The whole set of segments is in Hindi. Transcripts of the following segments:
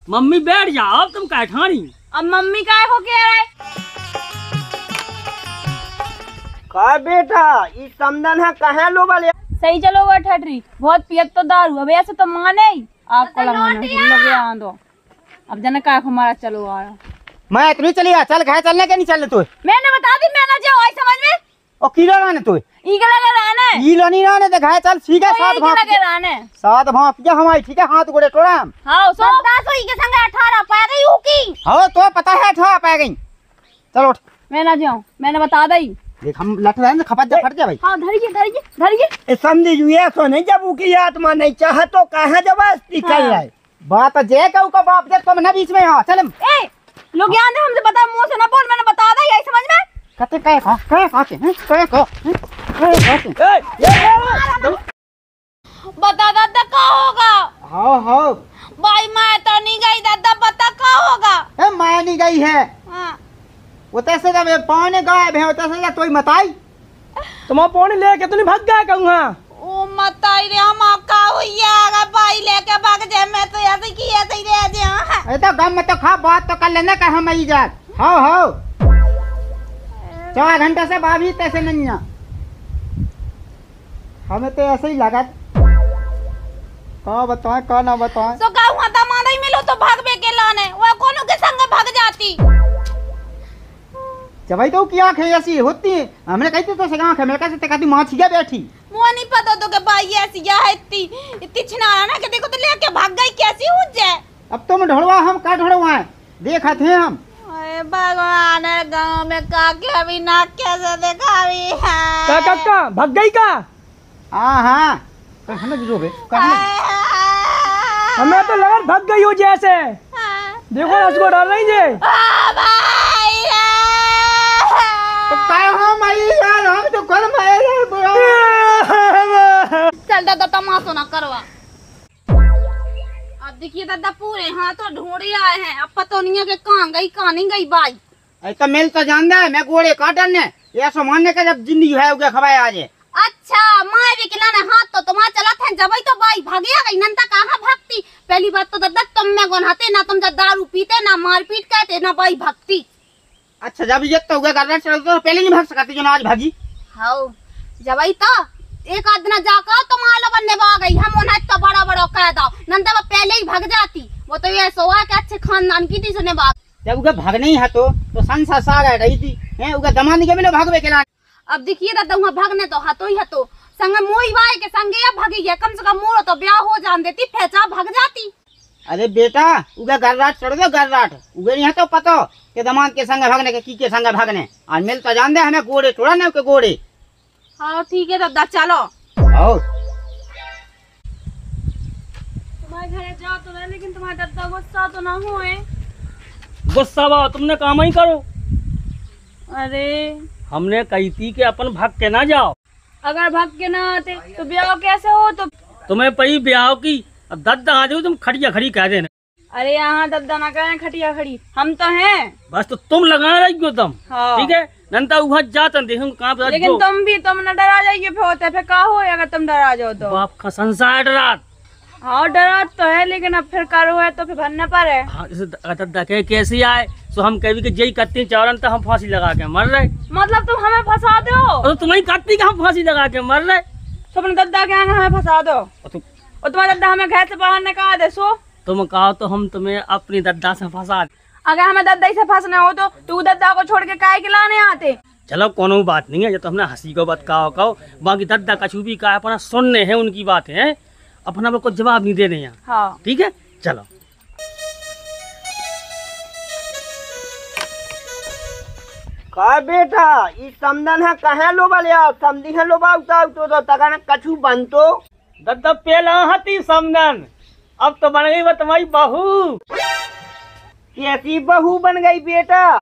मम्मी बैठ जाओ, अब तुम क्या ठानी? अब मम्मी काय हो कह रहा है? का बेटा ये समदन है कहाँ लो वाले? सही चलो वो ठटरी बहुत पियत तो दारू अब ऐसे तो माने ही आपको लगाना दो। अब जन का हमारा चलो आया मैं इतनी चली आ, चल घर चलने के नहीं चल तू? मैंने बता दी मैं ना जाओ आई समझ में। और किलो रहने तू? ईग लगे रहने किलो नहीं रहने तो घर चल सीधे साथ भाप लगे रहने साथ भाप के हमारी ठीक है हाथ गोड़े टोड़ा हम। हां सो 10 के संग 18 पा गई हूं की। हां तो पता है 18 पा गई। चलो उठ। मैं ना जाऊं मैंने बता दी। देख हम लट रहे हैं खपत जा फट जा भाई। हां धरिए ए समझी जुए सो नहीं जब की आत्मा नहीं चाह तो कहां जबरदस्ती कर रहा है। बात जे कहू का बाप जे तुम ना बीच में हां चल ए लोग याद है हमसे बता मुंह से ना बोल मैंने बता दी आई समझ में। कते कह के बता दादा का होगा? हाँ भाई मैं तो नहीं गई दादा बता का होगा? ए मैं नहीं गई है। हाँ। उते से जब पौने गायब है उते से तोई बताई तुम पौने लेके तो नहीं भाग गया कहूँगा? ओ मताई रे हम का हुईया अगर भाई लेके भाग जाए मैं तो ऐसे की ऐसे ही रह जाऊं। ए तो गम में तो खा बात तो कर लेना कर हम आई जात। हाँ 4 घंटे से भाभी तैसे नहीं है हमें तो ऐसे ही लगा। का बताएं का ना बताएं सो का हुआ था मादा ही मिलो तो भागबे के लाने वो कोनो के संग भाग जाती। जब भाई तो की आंखें ऐसी होती है हमने कही थी तो से आंखें में कैसे कहती मां छिया बैठी मुझे नहीं पता तो के भाई ऐसी या है इतनी छिनारा ना कि देखो तो लेके भाग गई कैसी हो जाए। अब तुम ढोड़वा हम का ढोड़वा है देखा थे हम। अरे भगवान गांव में का के भी ना कैसे दिखावी है का भाग गई का? हाँ हमें भी रोबे हमें तो लगा भाग गई हो जैसे देखो उसको डाल रही जे तो काय हम आई यार हम तो कल में चल दादा तमाशा ना करवा। अब देखिए दादा पूरे हाथ तो ढूंढे आए हैं अब पता नहीं है कि कहाँ गई कहाँ नहीं गई बाई। ऐसा मिल तो जानता है मैं गोड़े काटन ने ये सो मानने का जब जिंदगी है उगे खवाए आज। अच्छा माए भी खिलाने हाथ तो तुम्हारा चला था जब तो बाई भागे गई नंता कहाँ भागती। पहली बात तो दादा तुम में गुनाते ना तुम जब दारू पीते ना मारपीट करते ना बाई भागती। अच्छा जब ये तो उगे करना चल तो पहले नहीं भाग सकती जो आज भागी। हाँ जब तो एक आध दिन जाकर तुम आलो बनने आ गई हम उन्हें तो बड़ा कह दो नंदा पहले ही भाग जाती। वो तो ये सोआ के अच्छे खानदान की थी सुने बात। जब उगे भागने ही है तो संसार साग रही थी हैं उगे दमानी के बिना भागवे के ला। अब देखिए दादा वहाँ भागने तो हाथों ही हाथों संग मोई वाई के संग या भागी है कम से कम मोरो तो ब्याह हो जान देती फैचा भाग जाती। अरे बेटा उगे गर्राट चढ़ दो गर्राट उगे नहीं है तो पता के दमाद के संग भागने के संग भागने आज मिल तो जान दे हमें गोड़े थोड़ा ना के गोड़े। हाँ ठीक है दादा चलो आओ तुम्हारे घर जाओ तो रहे लेकिन तुम्हारे दादा गुस्सा तो ना हुए। गुस्सा बा तुमने काम ही करो। अरे हमने कही थी कि अपन भाग के ना जाओ। अगर भाग के ना आते तो ब्याह कैसे हो तो तुम्हें पही ब्याह की अब दद्दा आ जाओ तुम खड़िया खड़ी कह देना। अरे यहाँ दद्दा ना करें खटिया खड़ी हम तो हैं बस तो तुम लगा रही हो तुम। हाँ। ठीक है नंता उधर जाता देखूं कहाँ पे लेकिन तुम न डरा जाइए फिर होता है फिर का हो अगर तुम डरा जाओ तो। बाप का संसार रात। हाँ डरा तो है लेकिन अब फिर करो है तो फिर भरना पड़े। हाँ दद्दा के कैसे आए तो हम कभी कि जय करती चौरन तो हम फांसी लगा के मर रहे। मतलब तुम हमें फंसा दो और तुम्हें करती कि हम फांसी लगा के मर रहे। तुम दद्दा के आगे हमें फंसा दो और तुम्हारा दद्दा हमें घर से बाहर निकाल दे सो। तुम कहो तो हम तुम्हें अपनी दद्दा से फंसा। अगर हमें दद्दा से फंसना हो तो तू दद्दा को छोड़ के काय के लाने आते। चलो कोनो बात नहीं है जो तो हमने हंसी को बात कहो बाकी दद्दा कछु भी कहा अपना सुनने हैं उनकी बातें हैं अपना को जवाब नहीं देने हैं। हाँ ठीक है चलो। का बेटा ये समदन है कहाँ लो वाले समझी है लो बाउता तो तगन कछु बनतो दद्दा पहला हती समदन अब तो बन गई वो तुम्हारी बहू। कैसी बहू बन गई बेटा?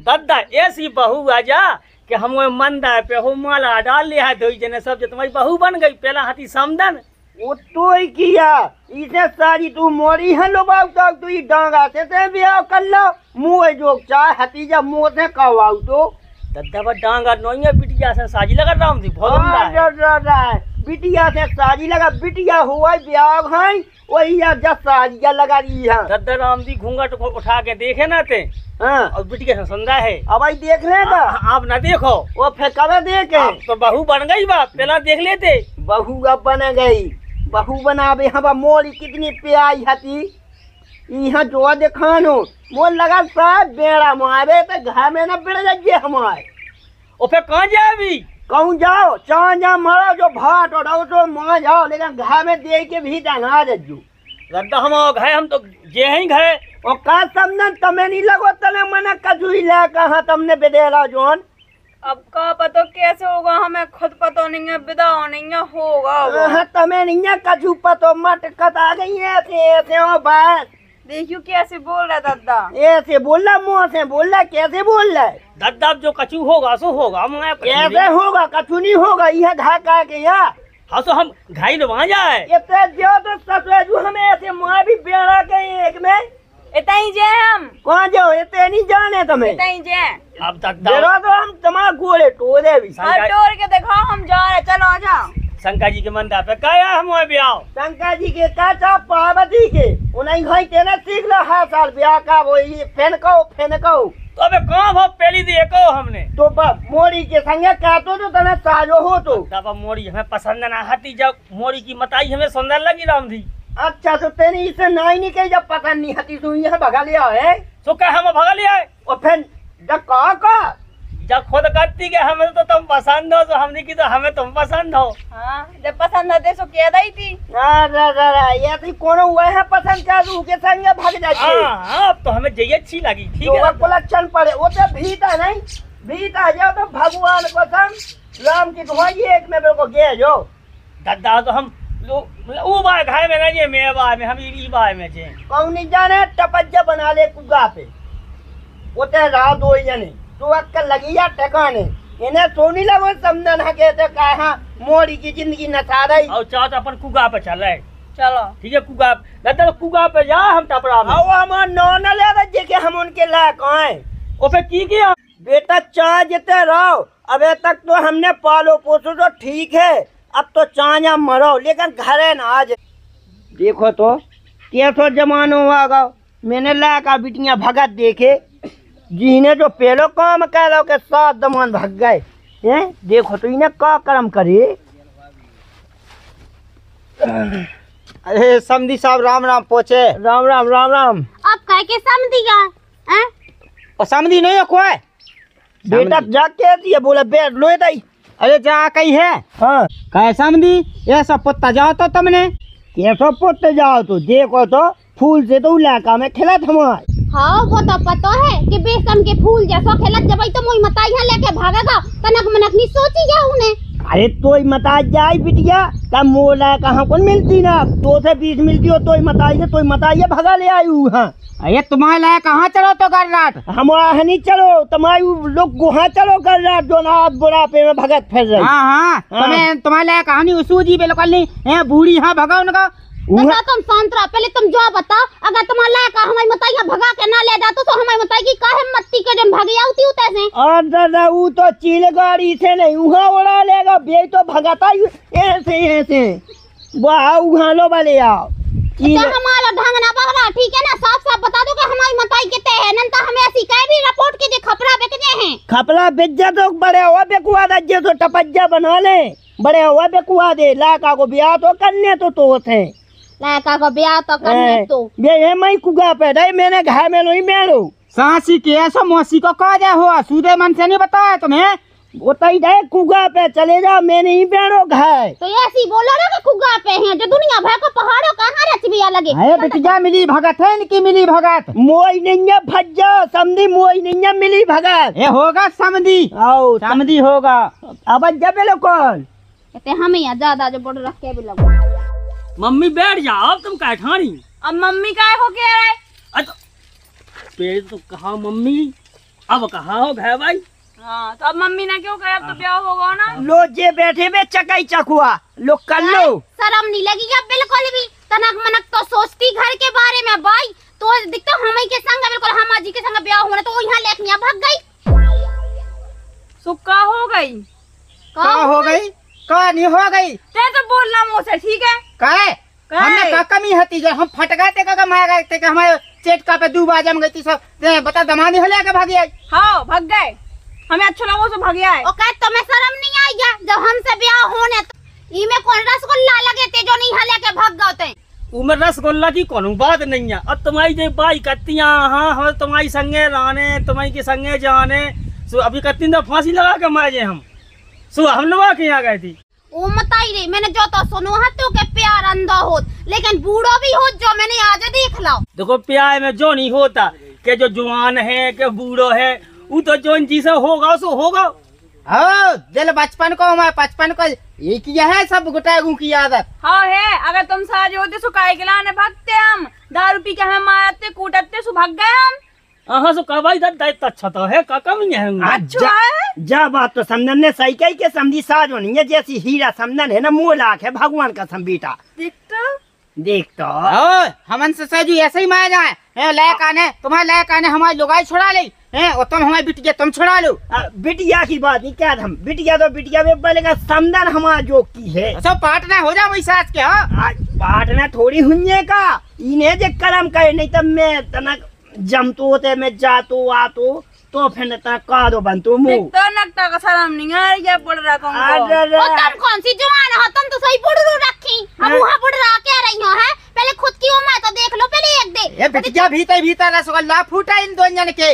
दद्दा ऐसी बहू आजा कि हम मंदा पे हो माला डाल लिया दो जने सब जो तुम्हारी बहू बन गई पहला हाथी समदन। वो तो ही किया इसे सारी तू मोरी है लो बाउता तू ये डांगा से ते ब्याह कर लो मुँह जो चाह हतीजा मुँह से कहवाऊ तो दद्दा पर डांगा नोइया बिटिया से साजी लगा रहा हूँ बहुत उम्दा है। बिटिया से शादी लगा, बिटिया हुआ ब्याह है वही जब शादिया लगा दी है। दद्दा राम जी घूंघट को उठा के देखे ना ते हाँ और बिटी के संदा है। अब आई देख रहे का आप ना देखो वो फिर कब देखे आप तो बहू बन गई बात पहला देख लेते। बहू अब बन गई, बहू बनावे हम मोरी कितनी प्याई हती यहाँ जो देखानो मोल लगा सब बेड़ा मारे तो घर में न बेड़ जाइए हमारे। और फिर कहाँ जाए अभी? कहूँ जाओ चाह जा मारो जो भाट और तो माँ जाओ, लेकिन घर में दे के भी डाना जज्जू दद्दा हम घरे हम तो जे हैं घरे और का समझन तमें नहीं लगो तने मना कजुई ले कहा तुमने बेदेला जोन। अब का पता कैसे होगा, हमें खुद पता नहीं है, विदा नहीं है होगा वो। तमें नहीं है कजू पतो मट कता गई ऐसे ऐसे हो बस। देखियो कैसे बोल रहा दादा, ऐसे बोल रहा मुँह से बोल रहा कैसे बोल रहा है। दद्दा जो कचू होगा सो होगा मैं कैसे होगा कछु नहीं होगा यह घा का के यहाँ। हाँ तो हम घाई न वहाँ जाए इतने जो तो ससुर हमें ऐसे माँ भी बेड़ा के एक में इतना ही जे हम कहाँ जाओ इतने नहीं जाने तुम्हें। इतना ही जे अब दद्दा बेड़ा तो हम तुम्हारा गोले टोरे भी। हाँ डोर के दिखाओ, हम जा रहे, चलो आ जाओ। शंकर जी के मंदिर पे क्या हम वहाँ ब्याह शंकर जी के काचा पार्वती के उन्हें घाई तेने सीख रहा हर साल ब्याह का वही फेनको तो अबे कहाँ भाव पहली देखो हमने तो मोरी के संगे काटो तो तना साजो हो तो तब मोरी हमें पसंद ना हती, जब मोरी की मताई हमें सुंदर लगी राम जी। अच्छा तो तेने इसे नहीं कही जब पसंद नहीं हती तू यहाँ भगा लिया है तो क्या हम भगा लिया है? और फिर जब का जब खुद करती के हमें तो तुम पसंद हो तो हमने की तो हमें तुम पसंद हो। हाँ जब पसंद आते सो कह दी थी। ये तो कोनो हुआ है पसंद का तू के संगे भाग जाती। हाँ अब तो हमें जय अच्छी लगी ठीक तो है। कलेक्शन पड़े वो तो भीता नहीं भीता जाओ तो भगवान को संग राम की दुहाई एक में मेरे को गे जो दद्दा तो हम वो बाय घाय में नहीं मैं बाय में हम ई बाय में जे कौन नहीं जाने टपज्जा बना ले कुगा पे वो तो रात दो जने तो अक्कल लगी या ठिकाने इन्हें सोनी लगो समझन है कहते कहा मोरी की जिंदगी नसा रही। और चाहो तो अपन कुगा पे चल रहे चलो ठीक है कुगा दद्दा तो कुगा पे जा हम टपरा में आओ हम नौन ले रहे के हम उनके लायक हैं। ओ पे की किया बेटा चाह जिते रहो अबे तक तो हमने पालो पोसो तो ठीक है, अब तो चाह मरो लेकिन घरे ना आज देखो तो कैसो जमानो आगा मैंने लाका बिटियां भगत देखे जिन्हें जो पहलो काम कह लो के साथ दमान भग गए हैं। देखो तो इन्हें का कर्म करे। अरे समधी साहब राम राम पहुँचे। राम राम राम राम। अब कह के समझी गया हैं? और समधी नहीं है कोई बेटा जाके दिए बोले बैठ लो दई। अरे जा कही है हाँ कहे समधी ये सब पुत्ता जाओ तो तुमने कैसो पुत जाओ तो देखो तो फूल से तो इलाका में खिला हमारे। हाँ वो तो पता है कि बेसन के फूल जैसा खेलत जब तो मोई मता यहाँ लेके भागेगा तनक मनक नहीं सोची जा उन्हें। अरे तो मता जाए बिटिया तब मोला कहाँ कौन मिलती ना 220 मिलती हो तो मताइए भगा ले आई हाँ। अरे तुम्हारे लाए कहाँ चलो तो कर रात हमारा नहीं चलो तुम्हारी लोग गुहा चलो कर रात जो ना बुढ़ापे में भगत फिर रही। हाँ तुम्हें तुम्हारे लाए कहानी उसूजी बिल्कुल नहीं है बूढ़ी हाँ भगा उनका बता तुम शांत रहो पहले तुम जो बता अगर तुम्हारा लायक हमारी मताई भगा के ना ले जातो तो हमारी मताई की काहे मत्ती के जन भागे आउती उते से और दादा वो तो चील गाड़ी से नहीं वहाँ उड़ा लेगा बे तो भगाता ही ऐसे ऐसे वाह वहाँ लो वाले आओ तो हमारा ढंग ना बहरा ठीक है ना साफ साफ बता दो कि हमारी मताई के ते है नंता हमें ऐसी कह भी रिपोर्ट के जे खपरा बेच जे हैं खपला बेच तो बड़े हुआ बेकुआ दे तो टपज्जा बना ले बड़े हुआ बेकुआ दे लाका को ब्याह तो करने तो थे लायका को ब्याह तो करने तो ये मैं कुगा पे दे मैंने घर में नहीं मेरो सासी के ऐसा मौसी को कहा जाए हो सूदे मन से नहीं बताया तुम्हें बताई दे कुगा पे चले जाओ मैं नहीं बेरो घर तो ऐसी बोलो ना कि कुगा पे हैं जो दुनिया भर को पहाड़ों कहाँ रचबिया लगे अरे बिटिया मिली भगत है इनकी मिली भगत मोई नहीं भज्जा समझी मोई नहीं मिली भगत ये होगा समधी आओ समधी होगा अब जब लोग कौन कहते हमें यहाँ ज्यादा जो बोल रख के भी लगो मम्मी बैठ जाओ तुम क्या ठानी अब मम्मी काय हो कह रहे? अच्छा पहले तो कहा मम्मी अब कहा हो गए भाई। हाँ तो अब मम्मी ने क्यों कहा, अब तो ब्याह होगा ना। लो जे बैठे में चकाई चकुआ लो कर लो शर्म नहीं लगी क्या बिल्कुल भी तनक मनक तो सोचती घर के बारे में भाई तो दिखता हमें के संग बिल्कुल हमा जी के संग ब्याह होना तो यहाँ लेके भाग गई सुक्का हो गई का हो गई का नहीं हो गई ते तो बोलना मुँह से, ठीक है? काहे हमने का कमी हती जो हम फट गए थे का मार गए थे कि हमारे चेट का पे दू बाजम गई थी सब बता दमानी हो लेके भागी आई। हाँ भग गए, हमें अच्छा लगा तो भाग आए। ओ कह तुम्हें शर्म नहीं आई क्या जब हमसे ब्याह होने तो ई में कौन रसगुल्ला लगे थे जो नहीं हले के भाग गए थे। उमर रसगुल्ला की कोनो बात नहीं है। अब तुम्हारी जो बाई कत्तियां हाँ हम तुम्हारी संगे रहने तुम्हारी के संगे जाने सो अभी कत्ती ने फांसी लगा के मारे हम सो हम लोग के यहाँ गए थी। ओ बताई रे मैंने जो तो सुनो है तो के प्यार अंधा होत लेकिन बूढ़ो भी हो जो मैंने आज देख लो। देखो प्यार में जो नहीं होता के जो जवान है के बूढ़ो है वो तो जो चीज होगा सो होगा। हाँ दिल बचपन को मैं बचपन को ये किया है सब गुटागू की आदत। हाँ है, अगर तुम साजे होते सो काय के लाने भागते हम, दारू पी के हमें मारते कूटते सो भाग गए हम। हाँ सो कबाई दायित्व अच्छा तो है का कमी है अच्छा है जा बात तो समझन ने सही कही के समझी साजो नहीं है जैसी हीरा समझन है ना मोह लाख है भगवान का संबीटा देख तो हमन से सहजू ऐसे ही माया जाए लायक आने तुम्हारे लायक आने हमारी लुगाई छुड़ा ली है और तुम हमारी बिटिया तुम छुड़ा लो। बिटिया की बात नहीं क्या हम बिटिया तो बिटिया में बोलेगा समझन हमारा जो की है सब पाटना हो जा वही सास के। हाँ पाटना थोड़ी हुए का इन्हें जे कर्म करे नहीं तब मैं तना जमतो ते मैं जातो आतो तो फिर तना का दो बनतो मुंह तो नकता का शर्म नहीं है ये पड़ रहा तुमको। ओ तुम कौन सी जवान हो तुम तो सही बुढ़रू रखी हम वहां बुढ़रा के रही हो है पहले खुद की उम्र तो देख लो पहले एक दे ये बिटिया भीतर रसगुल्ला फूटा इन दो जन के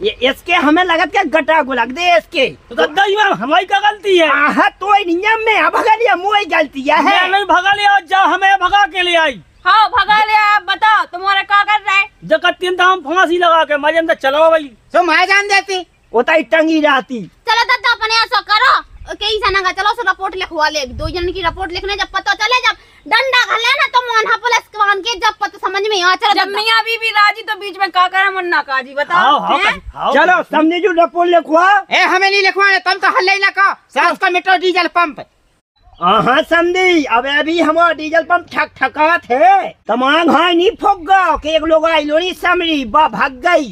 ये इसके हमें लगत क्या गटा गुलक दे इसके तो गद्दा ही हमारी क्या गलती है। हाँ तो नहीं मैं भगा लिया मोई गलती है मैं नहीं भगा लिया जा हमें भगा के ले आई। हाँ भगा ले आप बताओ तुम्हारा क्या कर रहा है। जगत हम फांसी लगा के मजे अंदर चलो भाई तो माया जान देती होता ही टंगी जाती। चलो दादा अपने ऐसा करो कई सना चलो सो रिपोर्ट लिखवा ले दो जन की रिपोर्ट लिखने जब पता चले जब डंडा घले ना तो मोहना पुलिस कवान के जब पता समझ में आ चलो जब मियां बीबी राजी तो बीच में का करे मुन्ना काजी बताओ। चलो समझे जो रिपोर्ट लिखवा हमें नहीं लिखवाने तुम तो हल्ले ना का सास का मीटर डीजल पंप। हाँ समझी अब अभी हमारा डीजल पंप ठक ठकात है तमाम भाई नहीं फूक गो कि एक लोग आई लोनी समरी बा भाग गई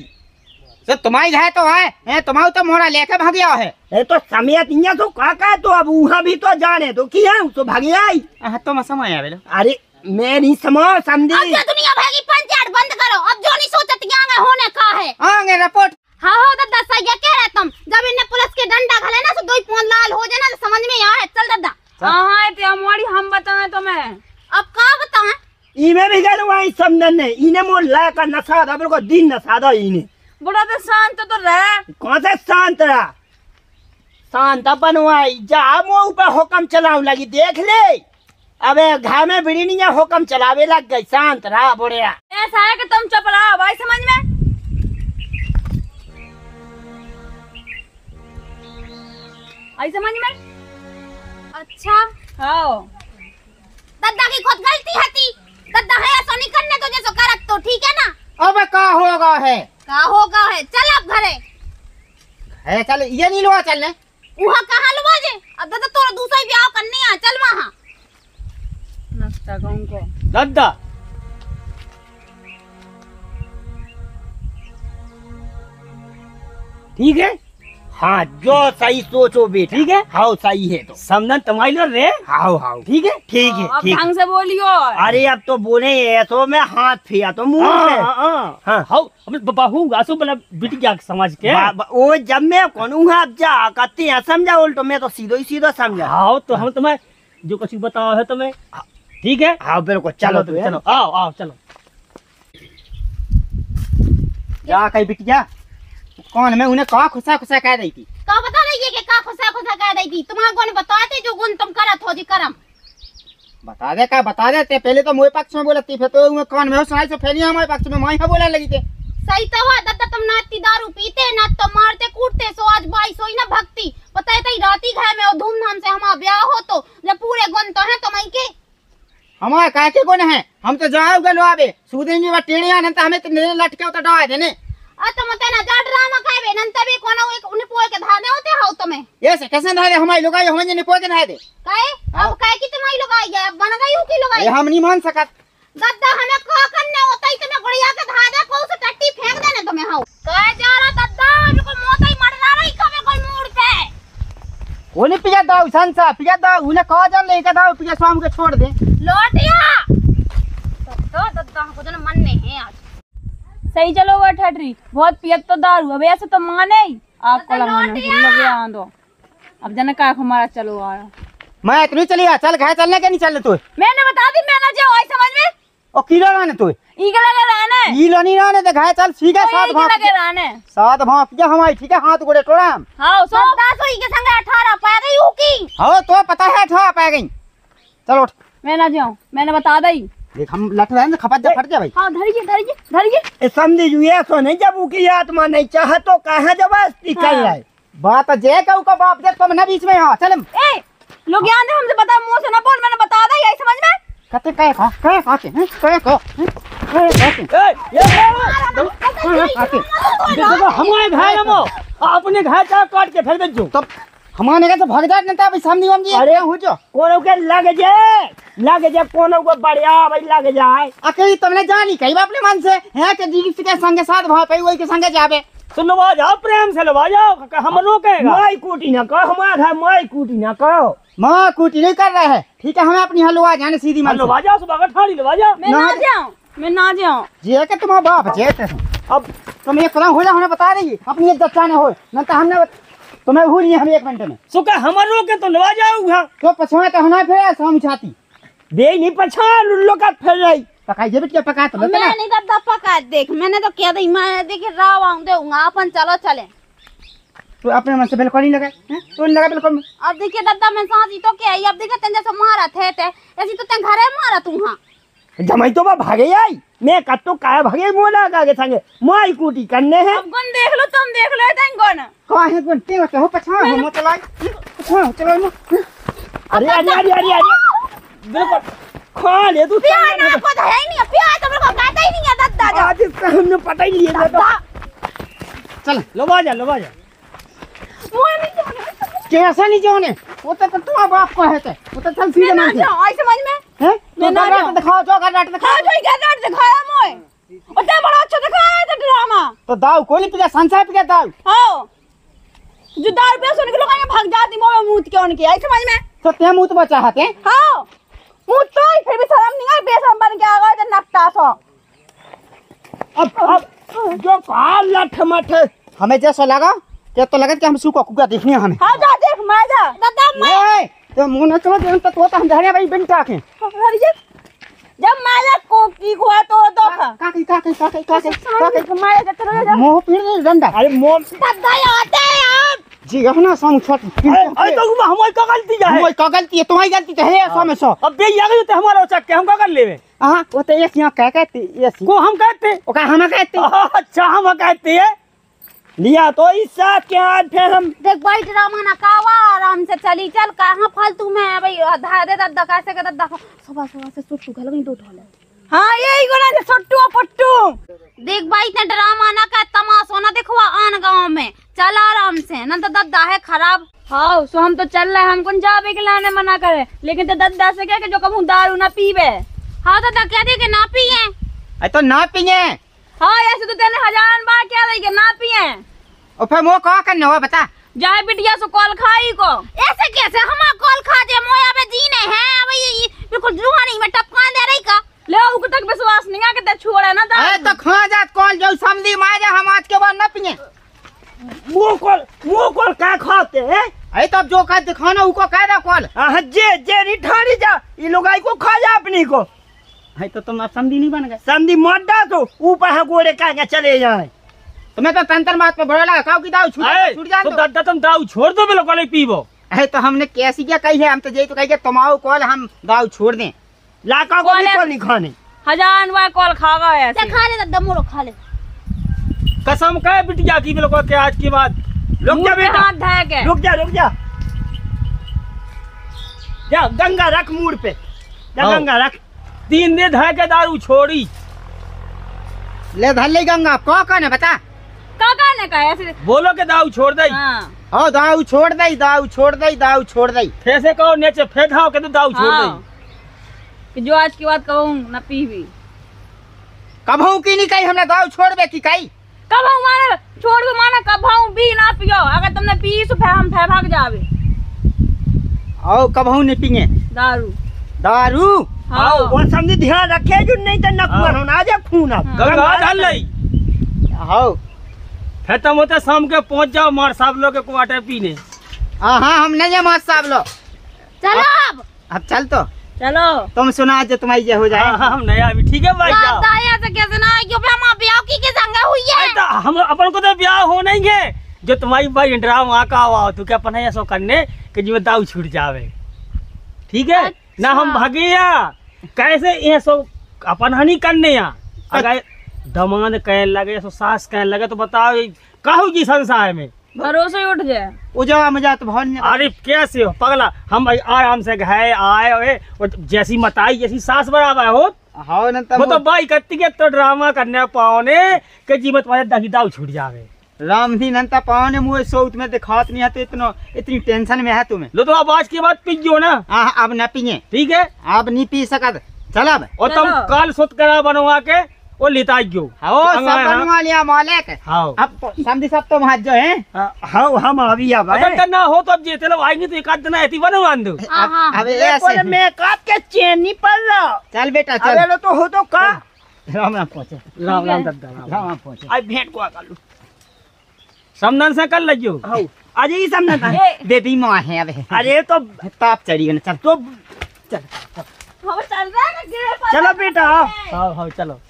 तो तुम्हारी है तो है तुम्हारा तो मोहरा लेके भाग गया है तो समय नहीं तो काका तो अब वहाँ भी तो जाने तो किया तो भागी आई। तो समय आवे अरे मैं नहीं समझ समझी अब दुनिया भागी पंचायत बंद करो अब जो नहीं सोचत आगे होने का है आगे रिपोर्ट। हाँ हो दादा सही कह रहे तुम जब इन्हें पुलिस के डंडा घले ना तो दो पोन लाल हो जाए ना तो समझ में आए। चल दादा हाँ हमारी हम बताए तुम्हें अब का बताएं इमे भी गए वही समझन ने इन्हें मोर ला का नशा था बिल्कुल दिन नशा था इन्हें बुढ़ा तो शांत तो रहे कौन सा शांत रहा शांत बनवाई जा मुँह ऊपर हुक्म चलाऊ लगी देख ले अबे घर में बिड़ी नहीं हुक्म चलावे लग गई शांत रहा बुढ़िया। ऐसा है कि तुम चुप रहो भाई समझ में आई समझ में। अच्छा हाँ दादा की खुद गलती हती दादा है ऐसा नहीं करने तो जैसे करत तो ठीक है ना। अब का होगा है का होगा है चल अब घरे है चल ये नहीं लो चलने वहाँ कहाँ लुआ जे अब दादा तोरा दूसरा ब्याह करने आ चल वहाँ नक्शा गाँव को दादा ठीक है हाँ जो सही सोचो बेटा ठीक है हाँ सही है तो समझन तुम्हारी लोग रे हाँ हाँ ठीक है ठीक है अब ठीक ढंग से बोलियो। अरे अब तो बोले तो मैं हाथ फिया तो मुंह पे हाँ। बहू गासू बना बिटिया समझ के वो जब मैं कौन आप जा कहते हैं समझा उल्टो मैं तो सीधो ही सीधा समझा। हाँ तो हम तुम्हें जो कुछ बताओ है तुम्हें ठीक है। हाँ बिल्कुल चलो तो चलो आओ आओ चलो जा कहीं बिटिया कौन मैं उन्हें कहा खुशा खुशा कह रही थी का बता रही है कि का खुशा खुशा कह रही थी तुम्हारे कौन बताते जो गुण तुम करत हो जी करम बता देते पहले तो मोए पक्ष में बोलती फिर तो मैं कान में सुनाई से फैली हमारे पक्ष में माई बोलने लगी थे। सही तो हुआ दादा तुम ना इतनी दारू पीते ना तो मारते कूटते सो आज बाई सोई ना भक्ति पता है राती घर में और धूमधाम से हमारा ब्याह हो तो जब पूरे गुण तो है तुम्हारी के हमारे काय के गुण है हम तो जाओ गलो आवे सूदेंगे वा टेढ़िया न तो हमें तो लटके होता डा देने तो मत ना जा ड्रामा खावे नंत भी कोना एक उन्हें पोए के धाने होते हो तुम्हें ये से कैसे धारे हमारी लोगाई होने ने पोए के धारे दे काहे अब काहे की तुम्हारी लोगाई है बन गई हो की लोगाई ये हम नहीं मान सकत दादा हमें का करने होता ही तुम्हें गुड़िया के धाने को से टट्टी फेंक देने तुम्हें हां काहे जा रहा दादा बिल्कुल मोता ही मर रहा रही कभी कोई मूड पे कोने पिया दाऊ संसा पिया दाऊ उन्हें कहा जान लेके दाऊ पिया शाम के छोड़ दे। लौटिया तो दद्दा को तो मन नहीं है आज। सही चलो वो ठटरी बहुत पियत तो दारू अब ऐसे तो माने ही आपको लगे दो अब जाने का हमारा चलो आ मैं इतनी चली आ चल घर चलने के नहीं चल तू मैंने बता दी मैं ना जाओ आई समझ में ओ किलो रहने तू ईगल लगे रहने किलो नहीं रहने दे घर चल ठीक है साथ भाग लगे रहने साथ भाग पिया हमारी ठीक है हाथ गोड़े टोड़ा हां सो 10 ही के संग 18 पा गई हूं की हो तो पता है ठा पा गई चलो उठ मैं ना जाऊं मैंने बता दी देख हम लट रहे हैं खपत जा फट जा भाई। हां धरिए ए समझी जुए तो नहीं जब की आत्मा नहीं चाह तो कहां जबरदस्ती कर रहा है बात जे कहू का बाप देख तुम ना बीच में हां चल ए लोग यहाँ दे हमसे बता मुंह से ना बोल मैंने बता दी आई समझ में कते कहे खा के हैं कहे को देखो हमारे घर हम अपने घर जा काट के फिर बेच दो तब हमारे का तो भाग जा नहीं था भाई सामने हम जी अरे हो जो कोनो के लग जे कोनो को बढ़िया भाई लग जाए अकेली तुमने जानी कही अपने मन से है कि जी के संग साथ भाव पे वही के संग जावे तो लवा जाओ प्रेम से लवा जाओ हम रोकेगा माई कूटी ना कहो हमारा माई कूटी ना कहो माँ कुटी नहीं कर रहे है ठीक है हमें अपनी हलवा जाने सीधी मन लवा जाओ सुबह ठाड़ी लवा जाओ मैं ना जाऊं जे के तुम्हारा बाप जेते अब तुम ये खुदा हो जा हमें बता रही अपनी इज्जत चाहने हो न तो हमने तुम्हें भूल नहीं हम 1 मिनट में सुका हमर रोके तो लवा जाओ हां तो पछवा तो हना फिर शाम छाती दे नहीं पछा लुल्लो का फिर रही पकाई जे बिटिया पका तो मैं नहीं दद्दा पका देख मैंने तो क्या दी मैं देख राव आऊं दूंगा अपन चलो चले तो अपने मन से बिल्कुल नहीं लगा तो नहीं लगा बिल्कुल अब देखिए दद्दा मैं साजी तो क्या अब देखिए तेन जैसे मारा थे ऐसी तो तेन घरे मारा तू हां जमाई तो भागे आई मैं कत्तो काय भागे मोला आगे संगे माई कूटी करने हैं अब कौन देख लो तुम देख लो तंग कौन कहां है कौन ते हो पछवा हो मत लाई पछवा चलो ना अरे बिल्कुल खा ले तू प्यार ना को तो है ही नहीं प्यार तो मेरे को कहता ही नहीं है दद्दा जा आज इसका हमने पता ही लिया तो चल लवा जा मुझे नहीं जाना कैसा नहीं जाने वो तो तुम्हारा बाप को है वो तो चल सीधे मैं मन ना जाऊं आई समझ में है मैं ना जाऊं। दिखाओ जो कर डाट दिखाओ हां जो गैर दिखाया मोए उतना बड़ा अच्छा दिखाया था ड्रामा तो दाऊ कोई पिया संसार पिया दाऊ हां जो 10 रुपया सुन के लोग आए भाग जाती मोए मुंह क्यों नहीं आई समझ में तो ते मुंह तो चाहते हैं हां मुंह तो फिर भी शर्म नहीं आई बेशरम बन के आ गए तो नपटा सो अब जो काल लठ मठ हमें जैसा लगा क्या तो लगा कि हम सूखा कुका देखने हमें हां जा देख मैं जा दद्दा मैं तो मुंह न चलो देन तो हम धरे भाई बिन टाके जब मैं को की को है तो काके मैं जा जा मुंह पीड़ दे डंडा अरे मोम दद्दा आते हैं आप जी अपना संग छोट अरे तो हमारी का गलती है हमारी का गलती है तुम्हारी गलती तो है सो में सो अब बे आ गई तो हमारा चक के हम का कर लेवे हां वो तो एक यहां कह कहते ये को हम कहते ओ का हम कहते अच्छा हम कहते हैं लिया तो इस साथ के आज फिर हम देख भाई ड्रामा ना कावा आराम से चली चल कहां फालतू में भाई धा दे दद्दा कैसे के दद्दा सुबह से सुट्टू गल गई दो ढोले हां यही गोना से सट्टू पट्टू देख भाई इतना ड्रामा ना का तमाशा ना दिखवा आन गांव में चल आराम से न तो दद्दा है खराब हां सो हम तो चल रहे हम कौन जावे के लाने मना करे लेकिन तो दद्दा से कह के जो कहूं दारू ना पीवे हां दद्दा कह दे के ना पिए आई तो ना पिए हां ऐसे तो तेने हजारन बार क्या रही के ना पिए और फिर मो का करना हो बता जाए बिटिया सो कॉल खाई को ऐसे कैसे हम कॉल खा दे मोया में जीने हैं अब ये बिल्कुल जुहानी में टपकान दे रही का ले उ तक विश्वास नहीं आ के ते छोड़े ना अरे तो खा जात कॉल जो समझी मार जा हम आज के बाद ना पिए मुंह कॉल का खाते हैं अरे तब जो का दिखाना उको कह दे कॉल हाँ जे नहीं ठाड़ी जा ये लोग आई को खा जा अपनी को है तो तुम अब समझी नहीं बन गए समझी मोटा तो ऊपर है गोरे का चले जाए तुम्हें तो तंत्र बात पे बड़ा लगा काऊ की दाऊ छूट जा तो दादा तुम दाऊ छोड़ दो बिल्कुल पीबो है तो हमने कैसी क्या कही है हम तो यही तो कही कि तुम्हारा कॉल हम दाऊ छोड़ दें लाका को नहीं खाने हजारन बार कॉल खा गए ऐसे खा ले दद्दा मोरो खा ले कसम कहे बिटिया की बिल्कुल के आज के बाद रुक जा बेटा हाथ धए के रुक जा जा गंगा रख मूड पे जा हाँ। गंगा रख 3 दिन धय के दारू छोड़ी ले धर ले गंगा कौन है बता काका ने कहा ऐसे बोलो के दाऊ छोड़ दई हां ओ दाऊ छोड़ दई दाऊ छोड़ दई दाऊ छोड़ दई कैसे कहो नीचे फेंकाओ के तो दाऊ छोड़ हाँ। दई कि जो आज की बात कहूं ना पीवी कभू की नहीं कही हमने दाऊ छोड़ दे की कही कब हम माने छोड़ के माना कब हम भी ना पियो अगर तुमने पी तो फिर हम फिर भाग जावे और कबहू नहीं पिए दारू। दारू। हाँ वो समझी ध्यान रखे जो नहीं तो नकुअन होना जा खून अब गंगा डाल लई हाँ खत्म होते शाम के पहुंच जाओ मार साहब लोग के क्वार्टर पीने। हाँ हम नहीं है मास्टर साहब लो। चलो अब चल तो चलो। तुम सुना जो तुम्हारी ये हो जाए। हाँ, हम नया अभी ठीक है भाई जाओ। दादा ऐसे कैसे ना क्यों पे हम ब्याह की के संग हुई है। अरे तो हम अपन को तो ब्याह हो नहीं है जो तुम्हारी भाई ड्रामा का हुआ तू क्या अपन है ऐसा करने कि जिम्मे दाऊ छूट जावे ठीक है ना हम भागे या कैसे ये सो अपन हनी करने या अगर दमाद कह लगे सो सास कह लगे तो बताओ कहू जी संसार में भरोसे ही उठ जाए। उजा मजा तो बहुत नहीं। अरे कैसे हो पगला हम भाई आराम से गए आए हुए और जैसी मताई जैसी सास बराबर हो हाँ न वो तो भाई करती के तो ड्रामा करने पाओने कि जीवन तुम्हारे दही दाऊ छूट जावे। राम ही नंता पावने मुझे सोच में दिखात नहीं आते इतनी टेंशन में है तुम्हें। लो तो अब आज के बाद पीजो ना। हाँ अब न पिए ठीक है अब नहीं पी सकत चल अब। और तुम चलो। काल सुत करा बनवा के वो लेता गयो। हाँ सब बनवा लिया मालिक। हाँ अब समझी सब तो हाथ जो है। हाँ हम अभी अब अगर करना हो तो अब जेते लोग आएंगे तो एक आध दिन ऐसी बनवा दो। अब ऐसे मैं काट के चैन नहीं पड़ रहा। चल बेटा अबे चल। लो तो हो तो का राम राम पहुँचे राम राम दादा राम राम राम पहुँचे। आज भेंट को कर लूं। समदन से कर लियो। हाँ आज ही समझना था। बेबी माँ है अब अरे तो ताप चढ़ी गई चल। तो हम चल रहे हैं चलो बेटा हाँ हाँ चलो।